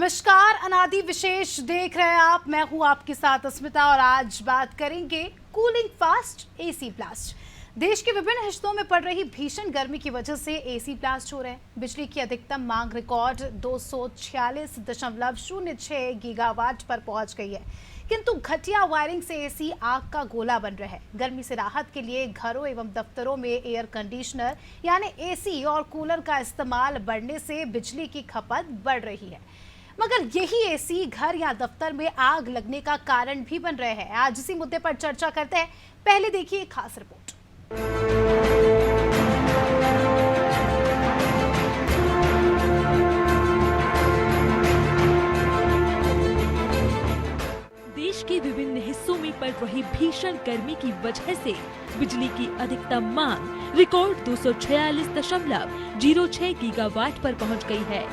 नमस्कार, अनादि विशेष देख रहे हैं आप। मैं हूं आपके साथ अस्मिता और आज बात करेंगे कूलिंग फास्ट एसी ब्लास्ट। देश के विभिन्न हिस्सों में पड़ रही भीषण गर्मी की वजह से एसी ब्लास्ट हो रहे हैं। बिजली की अधिकतम मांग रिकॉर्ड 246.06 गीगावाट पर पहुंच गई है, किंतु घटिया वायरिंग से एसी आग का गोला बन रहा है। गर्मी से राहत के लिए घरों एवं दफ्तरों में एयर कंडीशनर यानी एसी और कूलर का इस्तेमाल बढ़ने से बिजली की खपत बढ़ रही है, मगर यही एसी घर या दफ्तर में आग लगने का कारण भी बन रहे हैं। आज इसी मुद्दे पर चर्चा करते हैं। पहले देखिए एक खास रिपोर्ट। देश के विभिन्न हिस्सों में पड़ रही भीषण गर्मी की वजह से बिजली की अधिकतम मांग रिकॉर्ड 246.06 गीगावाट पर पहुंच गई है।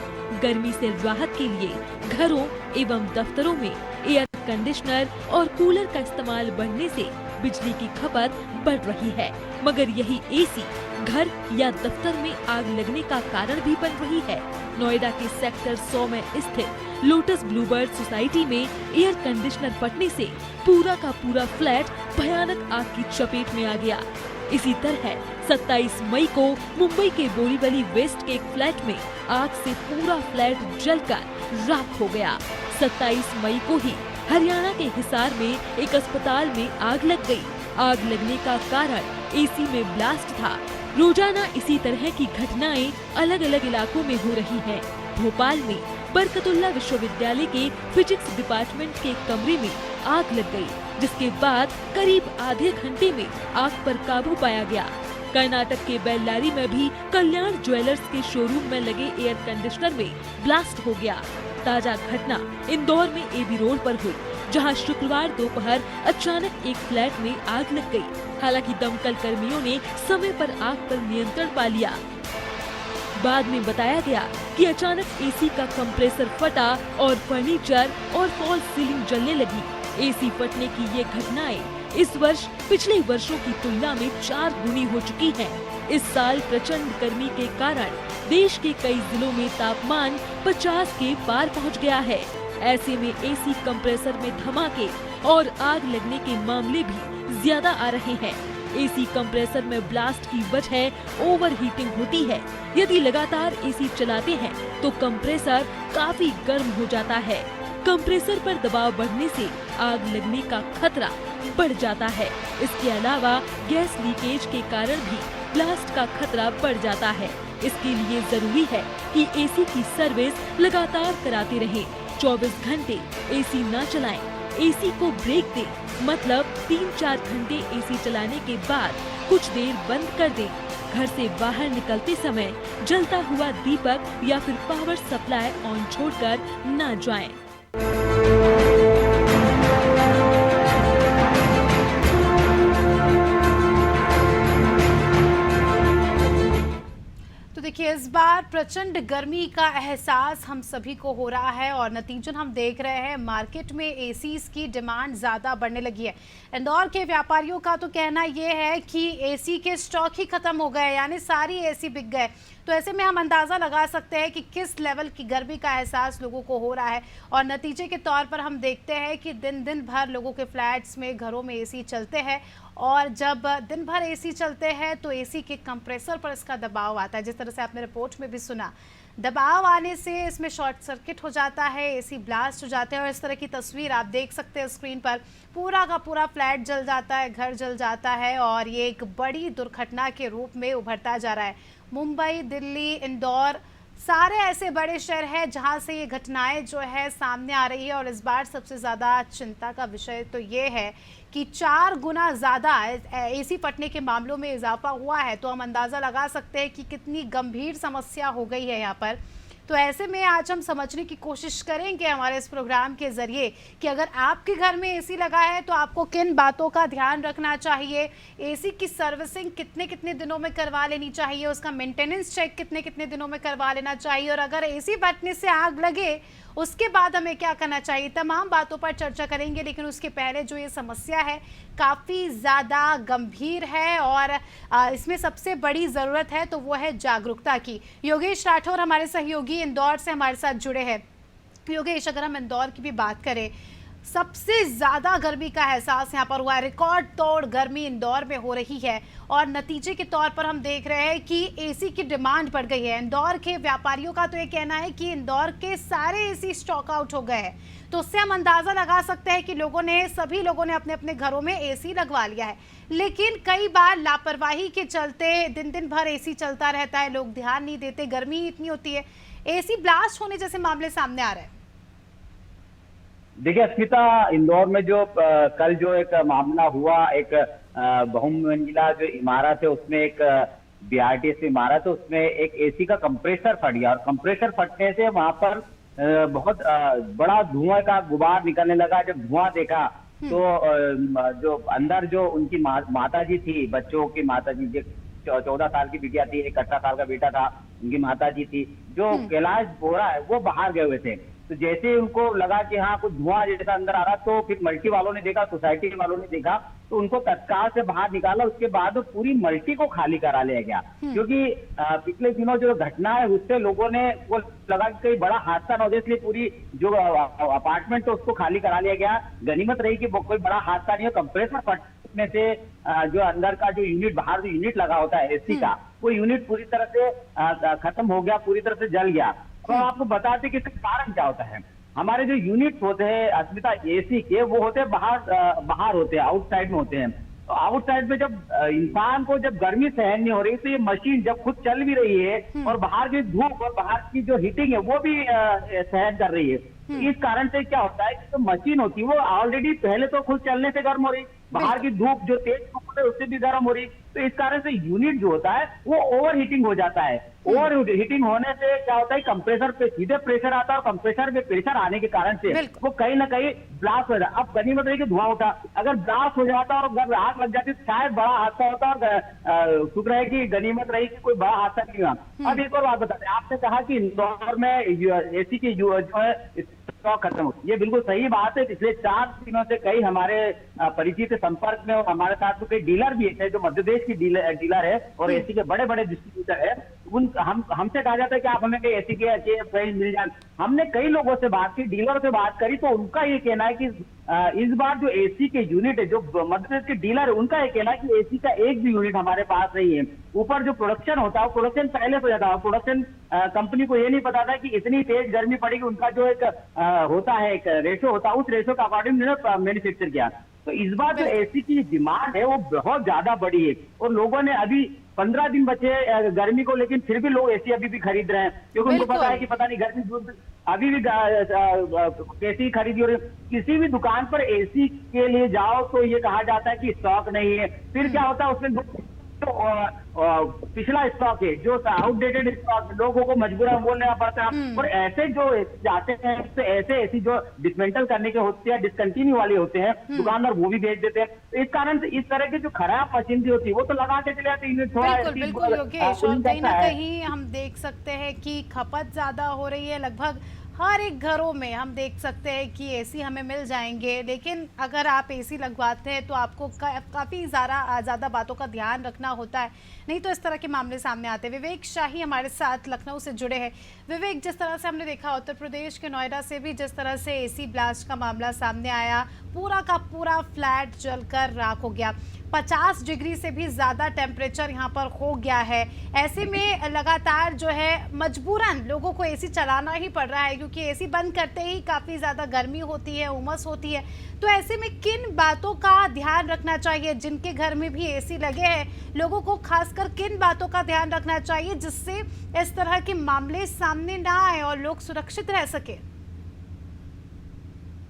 गर्मी से राहत के लिए घरों एवं दफ्तरों में एयर कंडीशनर और कूलर का इस्तेमाल बढ़ने से बिजली की खपत बढ़ रही है, मगर यही एसी घर या दफ्तर में आग लगने का कारण भी बन रही है। नोएडा के सेक्टर 100 में स्थित लोटस ब्लूबर्ड सोसाइटी में एयर कंडीशनर फटने से पूरा का पूरा फ्लैट भयानक आग की चपेट में आ गया। इसी तरह 27 मई को मुंबई के बोरीवली वेस्ट के एक फ्लैट में आग से पूरा फ्लैट जलकर राख हो गया। 27 मई को ही हरियाणा के हिसार में एक अस्पताल में आग लग गई। आग लगने का कारण एसी में ब्लास्ट था। रोजाना इसी तरह की घटनाएं अलग अलग इलाकों में हो रही हैं। भोपाल में बरकतुल्ला विश्वविद्यालय के फिजिक्स डिपार्टमेंट के कमरे में आग लग गई, जिसके बाद करीब आधे घंटे में आग पर काबू पाया गया। कर्नाटक के बेल्लारी में भी कल्याण ज्वेलर्स के शोरूम में लगे एयर कंडीशनर में ब्लास्ट हो गया। ताजा घटना इंदौर में एबी रोड पर हुई, जहां शुक्रवार दोपहर अचानक एक फ्लैट में आग लग गई। हालांकि दमकल कर्मियों ने समय पर आग पर नियंत्रण पा लिया। बाद में बताया गया कि अचानक एसी का कंप्रेसर फटा और फर्नीचर और फॉल सीलिंग जलने लगी। एसी फटने की ये घटनाएं इस वर्ष पिछले वर्षों की तुलना में 4 गुनी हो चुकी हैं। इस साल प्रचंड गर्मी के कारण देश के कई जिलों में तापमान 50 के पार पहुंच गया है। ऐसे में एसी कंप्रेसर में धमाके और आग लगने के मामले भी ज्यादा आ रहे हैं। एसी कंप्रेसर में ब्लास्ट की वजह ओवर हीटिंग होती है। यदि लगातार एसी चलाते हैं तो कंप्रेसर काफी गर्म हो जाता है। कंप्रेसर पर दबाव बढ़ने से आग लगने का खतरा बढ़ जाता है। इसके अलावा गैस लीकेज के कारण भी ब्लास्ट का खतरा बढ़ जाता है। इसके लिए जरूरी है कि एसी की सर्विस लगातार कराते रहें। 24 घंटे एसी न चलाएं। एसी को ब्रेक दें, मतलब 3-4 घंटे एसी चलाने के बाद कुछ देर बंद कर दें। घर से बाहर निकलते समय जलता हुआ दीपक या फिर पावर सप्लाई ऑन छोड़कर न जाएं। देखिए, इस बार प्रचंड गर्मी का एहसास हम सभी को हो रहा है और नतीजन हम देख रहे हैं। मार्केट में एसीज की डिमांड ज़्यादा बढ़ने लगी है। इंदौर के व्यापारियों का तो कहना यह है कि एसी के स्टॉक ही खत्म हो गए, यानी सारी एसी बिक गए। तो ऐसे में हम अंदाज़ा लगा सकते हैं कि किस लेवल की गर्मी का एहसास लोगों को हो रहा है। और नतीजे के तौर पर हम देखते हैं कि दिन दिन भर लोगों के फ्लैट्स में, घरों में एसी चलते हैं और जब दिन भर एसी चलते हैं तो एसी के कंप्रेसर पर इसका दबाव आता है। जिस तरह से आपने रिपोर्ट में भी सुना, दबाव आने से इसमें शॉर्ट सर्किट हो जाता है, एसी ब्लास्ट हो जाते हैं। और इस तरह की तस्वीर आप देख सकते हैं स्क्रीन पर। पूरा का पूरा फ्लैट जल जाता है, घर जल जाता है और ये एक बड़ी दुर्घटना के रूप में उभरता जा रहा है। मुंबई, दिल्ली, इंदौर सारे ऐसे बड़े शहर हैं जहां से ये घटनाएं जो है सामने आ रही है। और इस बार सबसे ज़्यादा चिंता का विषय तो ये है कि 4 गुना ज़्यादा एसी फटने के मामलों में इजाफा हुआ है। तो हम अंदाज़ा लगा सकते हैं कि कितनी गंभीर समस्या हो गई है यहाँ पर। तो ऐसे में आज हम समझने की कोशिश करेंगे हमारे इस प्रोग्राम के जरिए कि अगर आपके घर में एसी लगा है तो आपको किन बातों का ध्यान रखना चाहिए, एसी की सर्विसिंग कितने कितने दिनों में करवा लेनी चाहिए, उसका मेंटेनेंस चेक कितने कितने दिनों में करवा लेना चाहिए, और अगर एसी फटने से आग लगे उसके बाद हमें क्या करना चाहिए। तमाम बातों पर चर्चा करेंगे, लेकिन उसके पहले जो ये समस्या है काफ़ी ज़्यादा गंभीर है और इसमें सबसे बड़ी ज़रूरत है तो वो है जागरूकता की। योगेश राठौर हमारे सहयोगी इंदौर से हमारे साथ जुड़े हैं। योगेश, अगर हम इंदौर की भी बात करें, सबसे ज्यादा गर्मी का एहसास यहाँ पर हुआ है। रिकॉर्ड तोड़ गर्मी इंदौर में हो रही है और नतीजे के तौर पर हम देख रहे हैं कि एसी की डिमांड बढ़ गई है। इंदौर के व्यापारियों का तो ये कहना है कि इंदौर के सारे एसी स्टॉक आउट हो गए हैं। तो उससे हम अंदाजा लगा सकते हैं कि सभी लोगों ने अपने अपने घरों में एसी लगवा लिया है। लेकिन कई बार लापरवाही के चलते दिन दिन भर एसी चलता रहता है, लोग ध्यान नहीं देते, गर्मी इतनी होती है, एसी ब्लास्ट होने जैसे मामले सामने आ रहे हैं। देखिए अस्मिता, इंदौर में जो कल जो एक मामला हुआ, एक बहुमंजिला जो इमारत है उसमें एक बीआरटीएस इमारत है, उसमें एक एसी का कंप्रेसर फट गया और कंप्रेसर फटने से वहां पर बहुत बड़ा धुआं का गुबार निकलने लगा। जब धुआं देखा तो जो अंदर जो उनकी माता जी थी, बच्चों की माता जी, 14 साल की बिटिया थी, एक 18 साल का बेटा था, उनकी माता जी थी, जो कैलाश बोरा है वो बाहर गए हुए थे। तो जैसे ही उनको लगा कि हाँ कुछ धुआं जैसा अंदर आ रहा, तो फिर मल्टी वालों ने देखा, सोसाइटी वालों ने देखा, तो उनको तत्काल से बाहर निकाला। उसके बाद पूरी मल्टी को खाली करा लिया गया, क्योंकि पिछले दिनों जो घटना है उससे लोगों ने वो लगा कि कहीं बड़ा हादसा न हो, इसलिए पूरी जो अपार्टमेंट है उसको खाली करा लिया गया। गनीमत रही कि कोई बड़ा हादसा नहीं हो। कंप्रेसर फटने से जो अंदर का जो यूनिट, बाहर जो यूनिट लगा होता है एसी का, वो यूनिट पूरी तरह से खत्म हो गया, पूरी तरह से जल गया। तो आपको बताते कि इसका कारण क्या होता है। हमारे जो यूनिट होते हैं अस्मिता एसी के, वो होते हैं बाहर होते हैं, आउटसाइड में होते हैं। तो आउटसाइड में जब इंसान को जब गर्मी सहन नहीं हो रही, तो ये मशीन जब खुद चल भी रही है और बाहर की धूप और बाहर की जो हीटिंग है वो भी सहन कर रही है। तो इस कारण से क्या होता है कि जो मशीन होती है वो ऑलरेडी पहले तो खुद चलने से गर्म हो रही, बाहर की धूप जो तेज धूप है उससे भी गर्म हो रही। तो इस कारण से यूनिट जो होता है वो ओवर हीटिंग हो जाता है। ओवर हीटिंग होने से क्या होता है, कंप्रेसर पे सीधे प्रेशर आता है और कंप्रेसर में प्रेशर आने के कारण से वो कहीं ना कहीं ब्लास्ट हो जाता है। अब गनीमत रही कि धुआं उठा, अगर ब्लास्ट हो जाता और अगर आग लग जाती तो शायद बड़ा हादसा होता, और शुक्र है कि गनीमत रही कि कोई बड़ा हादसा नहीं हुआ। अब एक और बात बताते हैं, आपने कहा कि इंदौर में एसी की जो है स्टॉक खत्म हो, ये बिल्कुल सही बात है। पिछले 4 दिनों से कई हमारे परिचित संपर्क में और हमारे साथ तो कई डीलर भी है, जो मध्य प्रदेश की डीलर है और एसी के बड़े बड़े डिस्ट्रीब्यूटर है। हमसे कहा जाता है कि आप हमें कहीं एसी के प्राइस मिल जाए। हमने कई लोगों से बात की, डीलरों से बात करी, तो उनका ये कहना है कि इस बार जो एसी के यूनिट है, जो मध्य प्रदेश के डीलर है, उनका ये कहना है कि एसी का एक भी यूनिट हमारे पास नहीं है। ऊपर जो प्रोडक्शन होता है वो प्रोडक्शन पहले हो जाता है, प्रोडक्शन कंपनी को ये नहीं पता था कि इतनी तेज गर्मी पड़ेगी। उनका जो एक होता है, एक रेशो होता है, उस रेशो का अकॉर्डिंग मैन्युफैक्चर किया। तो इस बार जो एसी की डिमांड है वो बहुत ज्यादा बढ़ी है और लोगों ने अभी 15 दिन बचे गर्मी को, लेकिन फिर भी लोग एसी अभी भी खरीद रहे हैं, क्योंकि उनको पता है कि पता नहीं गर्मी अभी भी एसी खरीदी। और किसी भी दुकान पर एसी के लिए जाओ तो ये कहा जाता है कि स्टॉक नहीं है। फिर क्या होता है, उसमें तो पिछला स्टॉक है, जो आउटडेटेड स्टॉक, लोगों को मजबूरन बोलना पड़ता है। और ऐसे जो जाते हैं तो ऐसे जो डिसमेंटल करने के होते हैं, डिसकंटिन्यू वाले होते हैं दुकानदार, वो भी बेच देते हैं। तो इस कारण से इस तरह की जो खराब मशीनरी होती है वो तो लगा के चले जाते हैं। बिल्कुल योगेश, और कहीं ना कहीं हम देख सकते हैं कि खपत ज्यादा हो रही है। लगभग हर एक घरों में हम देख सकते हैं कि एसी हमें मिल जाएंगे, लेकिन अगर आप एसी लगवाते हैं तो आपको काफ़ी ज़्यादा बातों का ध्यान रखना होता है, नहीं तो इस तरह के मामले सामने आते हैं। विवेक शाही हमारे साथ लखनऊ से जुड़े हैं। विवेक, जिस तरह से हमने देखा उत्तर प्रदेश के नोएडा से भी जिस तरह से एसी ब्लास्ट का मामला सामने आया, पूरा का पूरा फ्लैट जलकर राख हो गया, 50 डिग्री से भी ज़्यादा टेम्परेचर यहाँ पर हो गया है। ऐसे में लगातार जो है मजबूरन लोगों को एसी चलाना ही पड़ रहा है, क्योंकि एसी बंद करते ही काफ़ी ज़्यादा गर्मी होती है, उमस होती है। तो ऐसे में किन बातों का ध्यान रखना चाहिए, जिनके घर में भी एसी लगे हैं, लोगों को खासकर किन बातों का ध्यान रखना चाहिए जिससे इस तरह के मामले सामने ना आए और लोग सुरक्षित रह सके?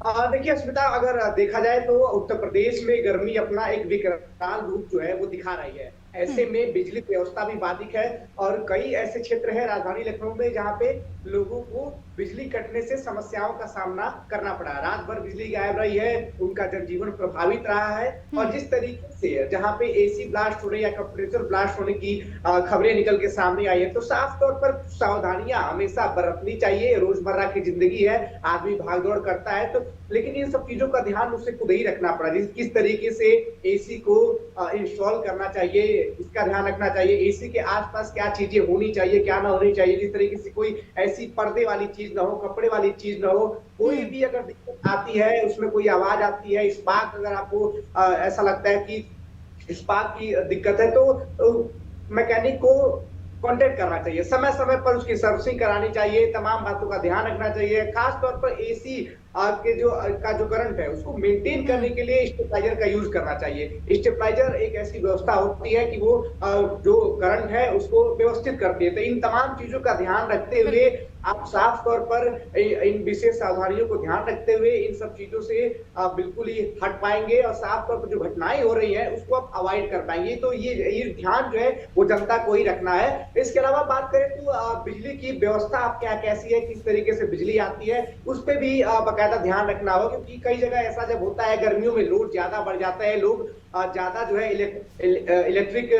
देखिए अस्मिता, अगर देखा जाए तो उत्तर प्रदेश में गर्मी अपना एक विकराल रूप जो है वो दिखा रही है। ऐसे में बिजली व्यवस्था भी बाधित है और कई ऐसे क्षेत्र हैं राजधानी लखनऊ में जहां पे लोगों को बिजली कटने से समस्याओं का सामना करना पड़ा। रात भर बिजली गायब रही है, उनका जनजीवन प्रभावित रहा है। और जिस तरीके से जहां पे एसी ब्लास्ट होने या कंप्रेसर ब्लास्ट होने की खबरें निकल के सामने आई है, तो साफ तौर पर सावधानियां हमेशा बरतनी चाहिए। रोजमर्रा की जिंदगी है, आदमी भागदौड़ करता है, तो लेकिन इन सब चीजों का ध्यान उसे खुद ही रखना पड़ा। किस तरीके से एसी को इंस्टॉल करना चाहिए, इसका ध्यान रखना चाहिए। एसी के आसपास क्या चीजें होनी चाहिए, क्या ना होनी चाहिए, जिस तरीके से कोई ऐसी पर्दे वाली चीज ना हो, कपड़े वाली चीज ना हो। कोई भी अगर दिक्कत आती है, उसमें कोई आवाज आती है, स्पार्क अगर आपको ऐसा लगता है कि स्पार्क की दिक्कत है, तो मैकेनिक को कांटेक्ट करना चाहिए, समय समय पर उसकी सर्विसिंग करानी चाहिए, तमाम बातों का ध्यान रखना चाहिए। खास तौर पर एसी के जो करंट है उसको मेंटेन करने के लिए स्टेबलाइजर का यूज करना चाहिए। स्टेबलाइजर एक ऐसी व्यवस्था होती है कि वो जो करंट है उसको व्यवस्थित करती है। तो इन तमाम चीजों का ध्यान रखते हुए आप साफ तौर पर इन विशेष सावधानियों को ध्यान रखते हुए इन सब चीजों से बिल्कुल ही हट पाएंगे और साफ तौर पर जो घटनाएं हो रही हैं उसको आप अवॉइड कर पाएंगे। तो ये ध्यान जो है वो जनता को ही रखना है। इसके अलावा बात करें तो बिजली की व्यवस्था आप क्या कैसी है, किस तरीके से बिजली आती है, उस पर भी बाकायदा ध्यान रखना होगा, क्योंकि कई जगह ऐसा जब होता है गर्मियों में लोड ज्यादा बढ़ जाता है, लोग ज्यादा जो है इलेक्ट्रिक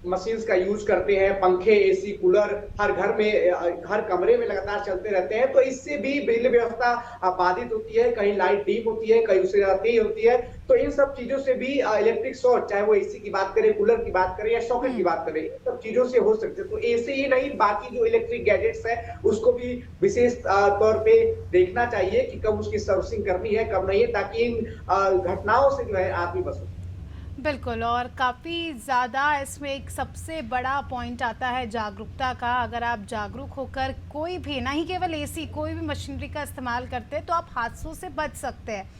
मशीन्स का यूज करते हैं, पंखे, एसी, कूलर हर घर में, हर कमरे में लगातार चलते रहते हैं, तो इससे भी बिजली व्यवस्था बाधित होती है। कहीं लाइट डीम होती है, कहीं उससे तेज होती है। तो इन सब चीजों से भी इलेक्ट्रिक शॉर्ट, चाहे वो एसी की बात करें, कूलर की बात करें या सॉकेट की बात करें, इन सब चीजों से हो सकते हैं। तो एसी ही नहीं, बाकी जो इलेक्ट्रिक गैजेट्स है उसको भी विशेष तौर पे देखना चाहिए कि कब उसकी सर्विसिंग करनी है, कब नहीं है, ताकि इन घटनाओं से जो है आदमी बच सके। बिल्कुल, और काफ़ी ज़्यादा इसमें एक सबसे बड़ा पॉइंट आता है जागरूकता का। अगर आप जागरूक होकर कोई भी, ना ही केवल एसी, कोई भी मशीनरी का इस्तेमाल करते हैं तो आप हादसों से बच सकते हैं।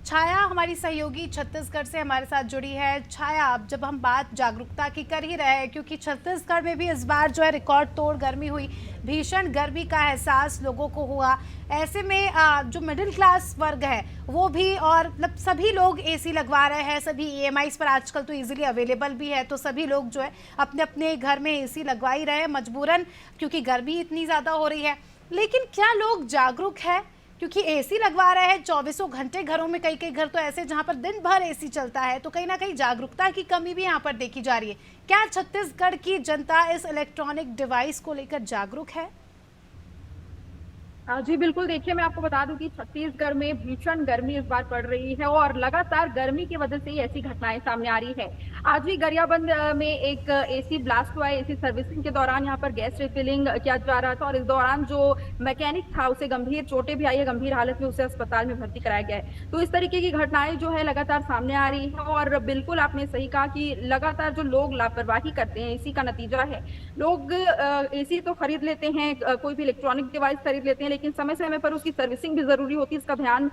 छाया हमारी सहयोगी छत्तीसगढ़ से हमारे साथ जुड़ी है। छाया, अब जब हम बात जागरूकता की कर ही रहे हैं, क्योंकि छत्तीसगढ़ में भी इस बार जो है रिकॉर्ड तोड़ गर्मी हुई, भीषण गर्मी का एहसास लोगों को हुआ। ऐसे में जो मिडिल क्लास वर्ग है वो भी, और मतलब सभी लोग एसी लगवा रहे हैं, सभी ईएमआईज पर आजकल तो इजीली अवेलेबल भी है, तो सभी लोग जो है अपने अपने घर में एसी लगवा ही रहे हैं मजबूरन, क्योंकि गर्मी इतनी ज़्यादा हो रही है। लेकिन क्या लोग जागरूक है? क्योंकि एसी लगवा रहे हैं 24 घंटे घरों में, कई कई घर तो ऐसे जहां पर दिन भर एसी चलता है, तो कहीं ना कहीं जागरूकता की कमी भी यहां पर देखी जा रही है। क्या छत्तीसगढ़ की जनता इस इलेक्ट्रॉनिक डिवाइस को लेकर जागरूक है? जी बिल्कुल, देखिए मैं आपको बता दूं कि छत्तीसगढ़ में भीषण गर्मी इस बार पड़ रही है और लगातार गर्मी की वजह से ही ऐसी घटनाएं सामने आ रही है। आज भी गरियाबंद में एक एसी ब्लास्ट हुआ है। एसी सर्विसिंग के दौरान यहाँ पर गैस रिफिलिंग किया जा रहा था और इस दौरान जो मैकेनिक था उसे गंभीर चोटें भी आई है, गंभीर हालत में उसे अस्पताल में भर्ती कराया गया है। तो इस तरीके की घटनाएं जो है लगातार सामने आ रही है और बिल्कुल आपने सही कहा कि लगातार जो लोग लापरवाही करते हैं इसी का नतीजा है। लोग एसी तो खरीद लेते हैं, कोई भी इलेक्ट्रॉनिक डिवाइस खरीद लेते हैं, लेकिन समय समय पर उसकी सर्विसिंग भी जरूरी होती है, इसका ध्यान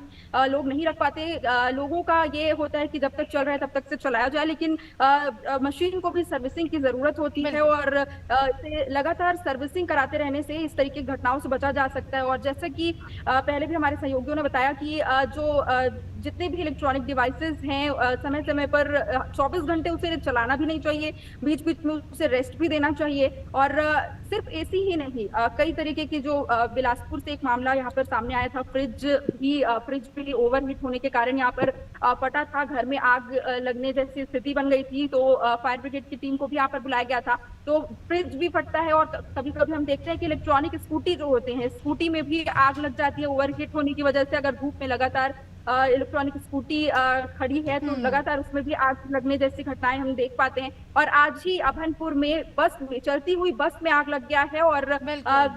लोग नहीं रख पाते। लोगों का ये होता है कि जब तक चल रहा है तब तक से चलाया जाए, लेकिन मशीन को भी सर्विसिंग की जरूरत होती है और इसे लगातार सर्विसिंग कराते रहने से इस तरीके की घटनाओं से बचा जा सकता है। और जैसे कि पहले भी हमारे सहयोगियों ने बताया कि जो जितने भी इलेक्ट्रॉनिक डिवाइसेस हैं समय समय पर 24 घंटे उसे चलाना भी नहीं चाहिए, बीच बीच में उसे रेस्ट भी देना चाहिए। और सिर्फ एसी ही नहीं, कई तरीके की जो बिलासपुर से एक मामला यहाँ पर सामने आया था, फ्रिज भी ओवरहीट होने के कारण यहाँ पर फटा था, घर में आग लगने जैसी स्थिति बन गई थी, तो फायर ब्रिगेड की टीम को भी यहाँ पर बुलाया गया था। तो फ्रिज भी फटता है और कभी कभी हम देखते हैं कि इलेक्ट्रॉनिक स्कूटी जो होते हैं, स्कूटी में भी आग लग जाती है ओवरहीट होने की वजह से। अगर धूप में लगातार इलेक्ट्रॉनिक स्कूटी खड़ी है तो लगातार उसमें भी आग लगने जैसी घटनाएं हम देख पाते हैं। और आज ही अभनपुर में चलती हुई बस में आग लग गया है और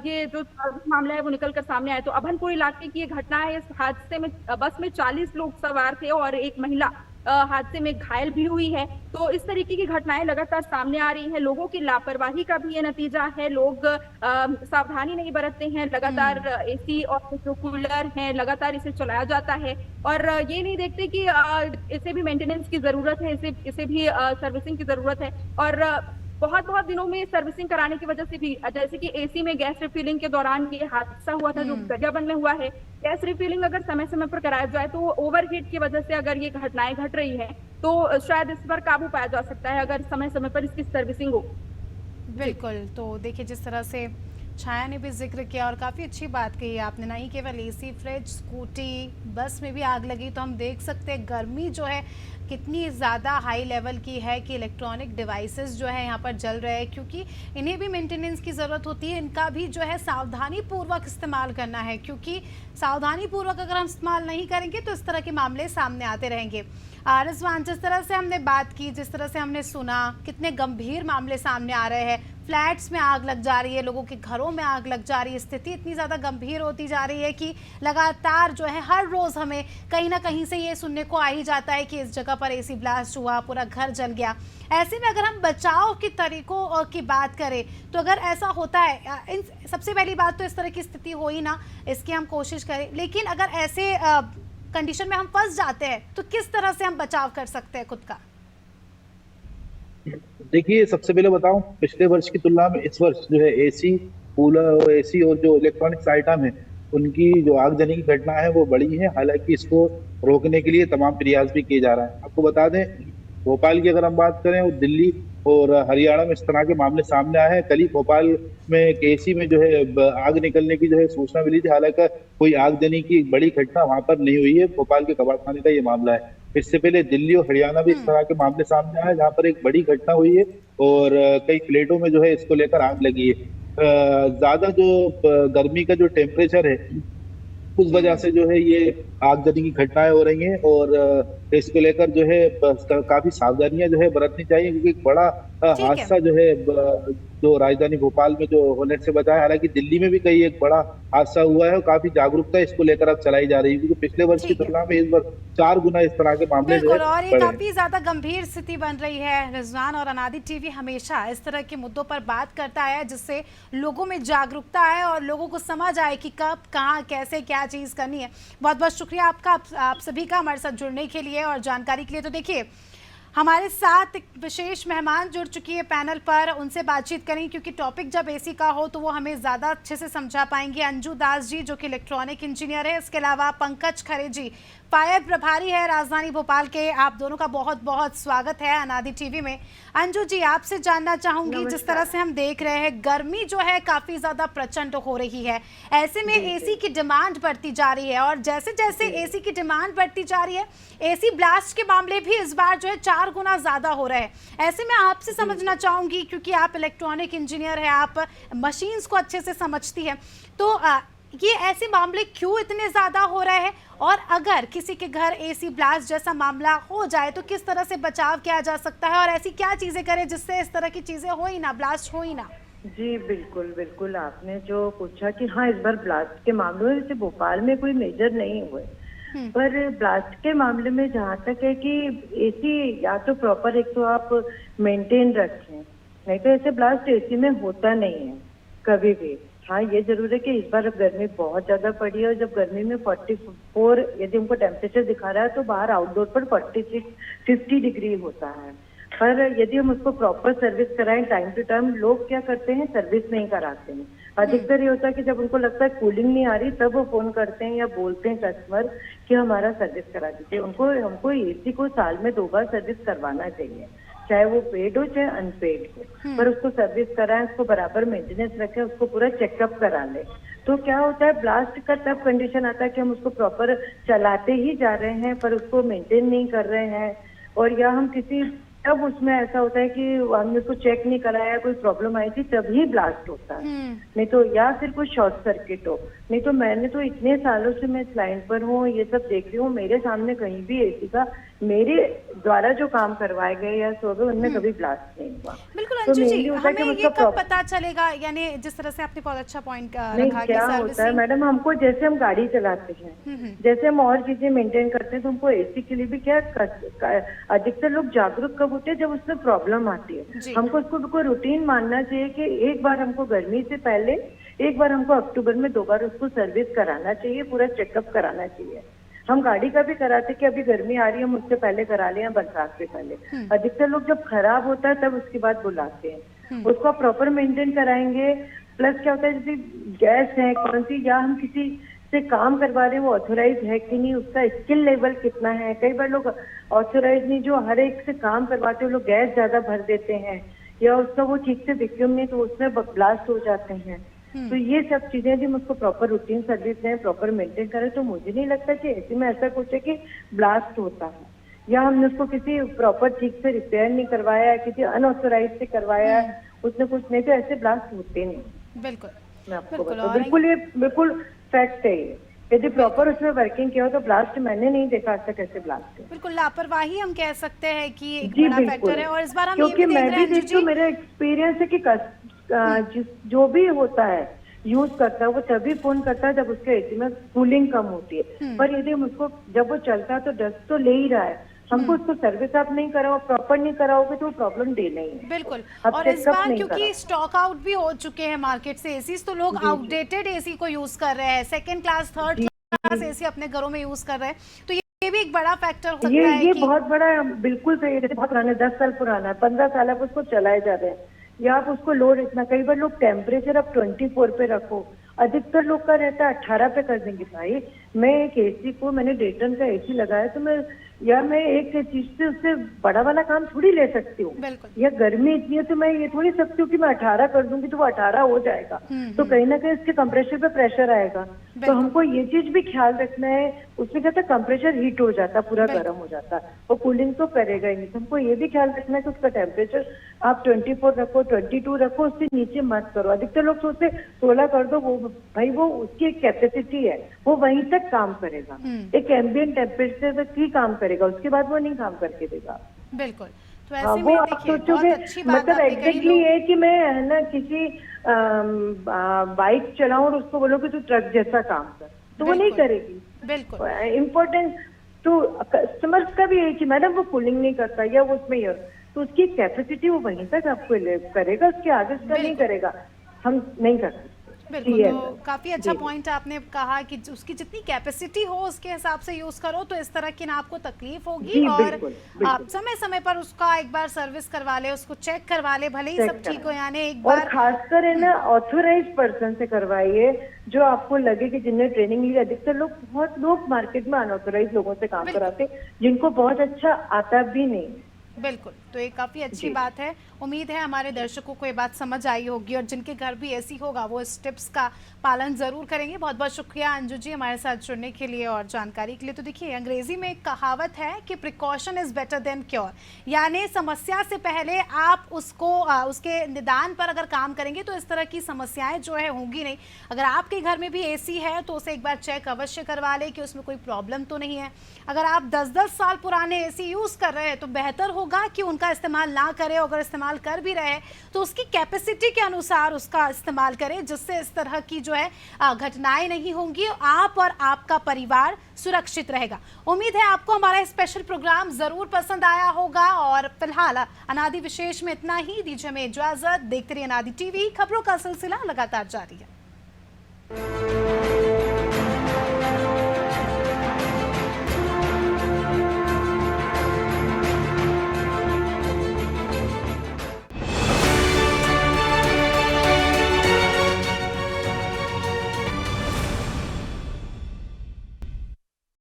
ये जो मामला है वो निकलकर सामने आया। तो अभनपुर इलाके की ये घटना है। इस हादसे में बस में 40 लोग सवार थे और एक महिला हादसे में घायल भी हुई है। तो इस तरीके की घटनाएं लगातार सामने आ रही है। लोगों की लापरवाही का भी ये नतीजा है, लोग सावधानी नहीं बरतते हैं, लगातार एसी और जो कूलर है लगातार इसे चलाया जाता है और ये नहीं देखते कि इसे भी मेंटेनेंस की जरूरत है, इसे भी सर्विसिंग की जरूरत है। और बहुत दिनों में सर्विसिंग कराने की वजह से भी, जैसे कि एसी में गैस रिफिलिंग के दौरान ये हादसा हुआ था जो गरियाबंद में हुआ है। गैस रिफिलिंग अगर समय समय पर कराया जाए तो ओवरहीट की वजह से अगर ये घटनाएं घट रही है तो शायद इस पर काबू पाया जा सकता है अगर समय समय पर इसकी सर्विसिंग हो। बिल्कुल, तो देखिए जिस तरह से छाया ने भी जिक्र किया और काफ़ी अच्छी बात कही आपने, नहीं केवल एसी, फ्रिज, स्कूटी, बस में भी आग लगी तो हम देख सकते हैं गर्मी जो है कितनी ज़्यादा हाई लेवल की है कि इलेक्ट्रॉनिक डिवाइसेस जो है यहाँ पर जल रहे हैं, क्योंकि इन्हें भी मेंटेनेंस की ज़रूरत होती है। इनका भी जो है सावधानी पूर्वक इस्तेमाल करना है, क्योंकि सावधानी पूर्वक अगर हम इस्तेमाल नहीं करेंगे तो इस तरह के मामले सामने आते रहेंगे। रिजवान, जिस तरह से हमने बात की, जिस तरह से हमने सुना, कितने गंभीर मामले सामने आ रहे हैं, फ्लैट्स में आग लग जा रही है, लोगों के घरों में आग लग जा रही है, स्थिति इतनी ज़्यादा गंभीर होती जा रही है कि लगातार जो है हर रोज़ हमें कहीं ना कहीं से ये सुनने को आ ही जाता है कि इस जगह पर एसी ब्लास्ट हुआ, पूरा घर जल गया। ऐसे में अगर हम बचाव के तरीकों की बात करें तो अगर ऐसा होता है, सबसे पहली बात तो इस तरह की स्थिति हो ही ना, इसकी हम कोशिश करें, लेकिन अगर ऐसे कंडीशन में हम फंस जाते हैं तो किस तरह से हम बचाव कर सकते हैं खुद का? देखिए, सबसे पहले बताऊं, पिछले वर्ष की तुलना में इस वर्ष जो है एसी, कूलर, एसी और जो इलेक्ट्रॉनिक्स आइटम है उनकी जो आगजनी की घटना है वो बढ़ी है। हालांकि इसको रोकने के लिए तमाम प्रयास भी किए जा रहे हैं। आपको बता दें, भोपाल की अगर हम बात करें और दिल्ली और हरियाणा में इस तरह के मामले सामने आए हैं। कल ही भोपाल में एक एसी में जो है आग निकलने की जो है सूचना मिली थी। हालांकि कोई आगजनी की बड़ी घटना वहां पर नहीं हुई है। भोपाल के कबाड़ खाने का ये मामला है। इससे पहले दिल्ली और हरियाणा में इस तरह के मामले सामने आए जहाँ पर एक बड़ी घटना हुई है और कई फ्लैटों में जो है इसको लेकर आग लगी है। ज्यादा जो गर्मी का जो टेम्परेचर है उस वजह से जो है ये आगजनी की घटनाएं हो रही हैं और इसको लेकर जो है काफी सावधानियां जो है बरतनी चाहिए, क्योंकि एक बड़ा हादसा जो है जो राजधानी भोपाल में जो होने से बचा है। हालांकि दिल्ली में भी कई एक बड़ा हादसा हुआ है और काफी जागरूकता इसको लेकर अब चलाई जा रही है, क्योंकि पिछले वर्ष की तुलना में इस बार 4 गुना इस तरह के मामले जो है और ये काफी ज्यादा गंभीर स्थिति बन रही है। रिजवान, और अनादि टीवी हमेशा इस तरह के मुद्दों पर बात करता है जिससे लोगों में जागरूकता आए और लोगों को समझ आए कि कब, कहाँ, कैसे, क्या चीज करनी है। बहुत बहुत शुक्रिया आपका, आप सभी का हमारे साथ जुड़ने के लिए और जानकारी के लिए। तो देखिए, हमारे साथ एक विशेष मेहमान जुड़ चुकी है पैनल पर, उनसे बातचीत करें, क्योंकि टॉपिक जब एसी का हो तो वो हमें ज़्यादा अच्छे से समझा पाएंगे। अंजू दास जी, जो कि इलेक्ट्रॉनिक इंजीनियर है, इसके अलावा पंकज खरे जी, फायर प्रभारी है राजधानी भोपाल के। आप दोनों का बहुत बहुत स्वागत है अनादि टीवी में। अंजू जी, आपसे जानना चाहूंगी, जिस तरह से हम देख रहे हैं गर्मी जो है काफ़ी ज़्यादा प्रचंड हो रही है, ऐसे में एसी की डिमांड बढ़ती जा रही है और जैसे जैसे एसी की डिमांड बढ़ती जा रही है, एसी ब्लास्ट के मामले भी इस बार जो है 4 गुना ज़्यादा हो रहे हैं। ऐसे में आपसे समझना चाहूंगी, क्योंकि आप इलेक्ट्रॉनिक इंजीनियर है, आप मशीन्स को अच्छे से समझती है, तो ये ऐसे मामले क्यों इतने ज़्यादा हो रहे हैं, और अगर किसी के घर एसी ब्लास्ट जैसा मामला हो जाए तो किस तरह से बचाव किया जा सकता है, और ऐसी क्या चीज़ें करें जिससे इस तरह की चीज़ें हो ही ना, ब्लास्ट हो ही ना? जी बिल्कुल बिल्कुल, आपने जो पूछा कि हाँ, इस बार ब्लास्ट के मामलों में जैसे भोपाल में कोई मेजर नहीं हुए, पर ब्लास्ट के मामले में जहाँ तक है कि एसी या तो प्रॉपर एक तो आप मेंटेन रखें, नहीं तो ऐसे ब्लास्ट एसी में होता नहीं है कभी भी। हाँ, ये जरूर है कि इस बार गर्मी बहुत ज्यादा पड़ी है और जब गर्मी में 44 यदि हमको टेम्परेचर दिखा रहा है तो बाहर आउटडोर पर 50 डिग्री होता है। पर यदि हम उसको प्रॉपर सर्विस कराएं टाइम टू टाइम, लोग क्या करते हैं, सर्विस नहीं कराते हैं। अधिकतर ये होता है कि जब उनको लगता है कूलिंग नहीं आ रही तब वो फोन करते हैं या बोलते हैं कस्टमर कि हमारा सर्विस करा दीजिए। हमको एसी को साल में 2 बार सर्विस करवाना चाहिए, चाहे वो पेड हो चाहे अनपेड हो, पर उसको सर्विस कराएं, उसको बराबर मेंटेनेंस रखें, उसको पूरा चेकअप करा लें। तो क्या होता है, ब्लास्ट का तब कंडीशन आता है कि हम उसको प्रॉपर चलाते ही जा रहे हैं पर उसको मेंटेन नहीं कर रहे हैं, और या हम किसी तब उसमें ऐसा होता है कि हमने उसको चेक नहीं कराया, कोई प्रॉब्लम आई थी तभी ब्लास्ट होता है, नहीं तो या फिर कोई शॉर्ट सर्किट हो। नहीं तो मैंने तो इतने सालों से मैं इस लाइन पर हूँ, ये सब देख रही हूँ, मेरे सामने कहीं भी एसी का मेरे द्वारा जो काम करवाए गए या सो गए उनमें कभी ब्लास्ट नहीं हुआ। बिल्कुल अंजू जी, हमें ये कब पता चलेगा, यानी जिस तरह से आपने बहुत अच्छा पॉइंट रखा, क्या होता है मैडम, हमको जैसे हम गाड़ी चलाते हैं, जैसे हम और चीजें मेंटेन करते हैं, तो हमको एसी के लिए भी क्या, अधिकतर लोग जागरूक कब होते हैं जब उसमें प्रॉब्लम आती है। हमको उसको रूटीन मानना चाहिए कि एक बार हमको गर्मी से पहले, एक बार हमको अक्टूबर में 2 बार उसको सर्विस कराना चाहिए, पूरा चेकअप कराना चाहिए। हम गाड़ी का भी कराते कि अभी गर्मी आ रही है हम उससे पहले करा लें या बरसात से पहले। अधिकतर लोग जब खराब होता है तब उसके बाद बुलाते हैं, उसको प्रॉपर मेंटेन कराएंगे। प्लस क्या होता है, जैसे गैस है कौन सी, या हम किसी से काम करवा रहे हैं वो ऑथोराइज है कि नहीं, उसका स्किल लेवल कितना है। कई बार लोग ऑथोराइज नहीं, जो हर एक से काम करवाते हैं लोग गैस ज्यादा भर देते हैं या उसका वो ठीक से वैक्यूम नहीं, तो उसमें ब्लास्ट हो जाते हैं। तो ये सब चीजें यदि हम उसको प्रॉपर रूटीन सर्विस दें, प्रॉपर मेंटेन करें, तो मुझे नहीं लगता कि ऐसे में ऐसा कुछ है कि ब्लास्ट होता है या हमने उसको किसी प्रॉपर ठीक से रिपेयर नहीं करवाया, किसी अनऑथोराइज से करवाया, उसने कुछ नहीं, तो ऐसे ब्लास्ट होते नहीं। बिल्कुल, मैं आपको बिल्कुल, बताऊं, और बिल्कुल ये बिल्कुल फैक्ट है ये। यदि प्रॉपर उसमें वर्किंग किया हो तो ब्लास्ट मैंने नहीं देखा आज तक ऐसे ब्लास्ट है। बिल्कुल लापरवाही हम कह सकते हैं कि एक जी बड़ा बिल्कुल, फैक्टर है। और इस बार हम ये क्योंकि भी देख मैं रहे भी हैं अंजू देखती हूँ, जी, मेरा एक्सपीरियंस है कि जो भी होता है यूज करता है वो तभी फोन करता है जब उसके एसी में कूलिंग कम होती है। पर यदि हम उसको जब वो चलता है तो डस्ट तो ले ही रहा है, हमको उसको सर्विस आप नहीं कराओ, प्रॉपर नहीं कराओगे तो वो प्रॉब्लम देना ही है। बिल्कुल। अब और इस चेकअप बार नहीं क्योंकि कराओ। स्टॉक आउट भी हो चुके हैं मार्केट से एसी, तो लोग आउटडेटेड एसी को यूज कर रहे हैं, second class third class AC अपने घरों में यूज कर रहे हैं, तो ये भी एक बड़ा फैक्टर हो सकता है ये कि बहुत बड़ा, बिल्कुल सही है। जैसे बहुत पुराना 10 साल पुराना है, 15 साल आप उसको चलाए जा रहे हैं, या आप उसको लोड इतना, कई बार लोग टेम्परेचर आप 24 पे रखो, अधिकतर लोग का रहता है 18 पे कर देंगे। भाई मैं एक एसी को, मैंने डेटन का एसी लगाया तो मैं एक चीज से उससे बड़ा वाला काम थोड़ी ले सकती हूँ। बिल्कुल। या गर्मी इतनी है तो मैं ये थोड़ी सकती हूँ कि मैं 18 कर दूंगी तो वो 18 हो जाएगा, तो कहीं ना कहीं इसके कंप्रेसर पे प्रेशर आएगा। तो हमको ये चीज भी ख्याल रखना है, उसमें क्या था कंप्रेसर हीट हो जाता, पूरा गर्म हो जाता, वो कूलिंग तो करेगा ही नहीं। तो हमको ये भी ख्याल रखना है कि उसका टेम्परेचर आप 24 रखो, 22 रखो, उससे नीचे मत करो। अधिकतर लोग सोचते 16 कर दो, वो भाई वो उसकी एक कैपेसिटी है, वो वहीं तक काम करेगा, एक एम्बिएंट टेम्परेचर तक ही काम करेगा, उसके बाद वो नहीं काम करके देगा। बिल्कुल। तो ऐसे वो में आप देखिए सोचोगे, बहुत अच्छी बात मतलब आपने कही। एग्जैक्टली ये कि मैं है ना किसी बाइक चलाऊं और उसको बोलो कि तू ट्रक जैसा काम कर, तो वो नहीं करेगी। बिल्कुल इम्पोर्टेंट तो कस्टमर्स का भी है कि मैडम वो कूलिंग नहीं करता या वो उसमें तो उसकी कैपेसिटी वो वहीं तक आपको करेगा, उसके आगे उसका नहीं करेगा, हम नहीं कर सकते। बिल्कुल। तो काफी अच्छा पॉइंट आपने कहा कि उसकी जितनी कैपेसिटी हो उसके हिसाब से यूज करो, तो इस तरह की ना आपको तकलीफ होगी, और आप समय समय पर उसका एक बार सर्विस करवा ले, उसको चेक करवा ले, भले ही सब ठीक हो, यानी एक बार। और खासकर है ना ऑथोराइज पर्सन से करवाइए, जो आपको लगे कि जिन्हें ट्रेनिंग ली। अधिकतर लोग, बहुत लोग मार्केट में अनऑथोराइज लोगों से काम कराते, जिनको बहुत अच्छा आता भी नहीं। बिल्कुल। तो ये काफ़ी अच्छी बात है। उम्मीद है हमारे दर्शकों को ये बात समझ आई होगी, और जिनके घर भी ऐसी होगा वो इस टिप्स का पालन ज़रूर करेंगे। बहुत बहुत शुक्रिया अंजू जी हमारे साथ जुड़ने के लिए और जानकारी के लिए। तो देखिए, अंग्रेजी में एक कहावत है कि precaution is better than cure, यानी समस्या से पहले आप उसको उसके निदान पर अगर काम करेंगे तो इस तरह की समस्याएं जो है होंगी नहीं। अगर आपके घर में भी एसी है तो उसे एक बार चेक अवश्य करवा लें कि उसमें कोई प्रॉब्लम तो नहीं है। अगर आप 10-10 साल पुराने एसी यूज़ कर रहे हैं तो बेहतर होगा कि उनका इस्तेमाल ना करें, अगर इस्तेमाल कर भी रहे तो उसकी कैपेसिटी के अनुसार उसका इस्तेमाल करें, जिससे इस तरह की जो है घटनाएं नहीं होंगी, आप और आपका परिवार सुरक्षित रहेगा। उम्मीद है आपको हमारा स्पेशल प्रोग्राम जरूर पसंद आया होगा, और फिलहाल अनादि विशेष में इतना ही। दीजिए हमें इजाजत, देखते रहिए अनादि टीवी, खबरों का सिलसिला लगातार जारी है।